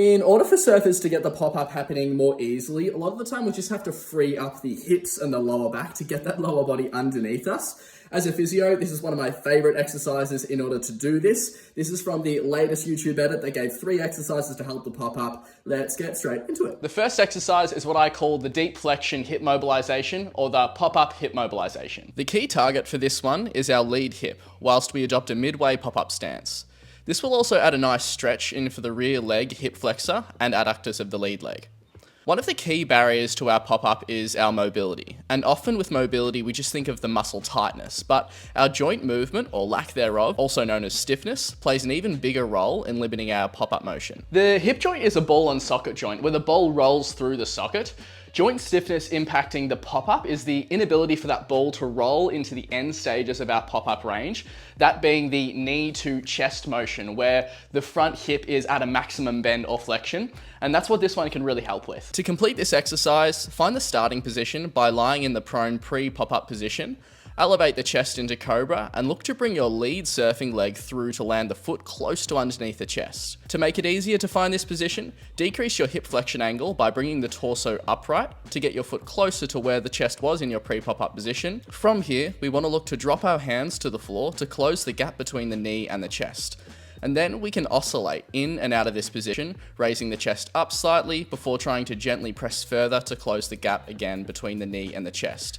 In order for surfers to get the pop-up happening more easily, a lot of the time we just have to free up the hips and the lower back to get that lower body underneath us. As a physio, this is one of my favorite exercises in order to do this. This is from the latest YouTube edit. They gave 3 exercises to help the pop-up. Let's get straight into it. The first exercise is what I call the deep flexion hip mobilization, or the PopUp Hip Mobilization. The key target for this one is our lead hip, whilst we adopt a midway pop-up stance. This will also add a nice stretch in for the rear leg hip flexor and adductors of the lead leg. One of the key barriers to our pop-up is our mobility, and often with mobility we just think of the muscle tightness, but our joint movement, or lack thereof, also known as stiffness, plays an even bigger role in limiting our pop-up motion. The hip joint is a ball and socket joint where the ball rolls through the socket. Joint stiffness impacting the pop-up is the inability for that ball to roll into the end stages of our pop-up range, that being the knee to chest motion, where the front hip is at a maximum bend or flexion, and that's what this one can really help with. To complete this exercise, find the starting position by lying in the prone pre-pop-up position. Elevate the chest into cobra and look to bring your lead surfing leg through to land the foot close to underneath the chest. To make it easier to find this position, decrease your hip flexion angle by bringing the torso upright to get your foot closer to where the chest was in your pre-pop-up position. From here, we want to look to drop our hands to the floor to close the gap between the knee and the chest. And then we can oscillate in and out of this position, raising the chest up slightly before trying to gently press further to close the gap again between the knee and the chest.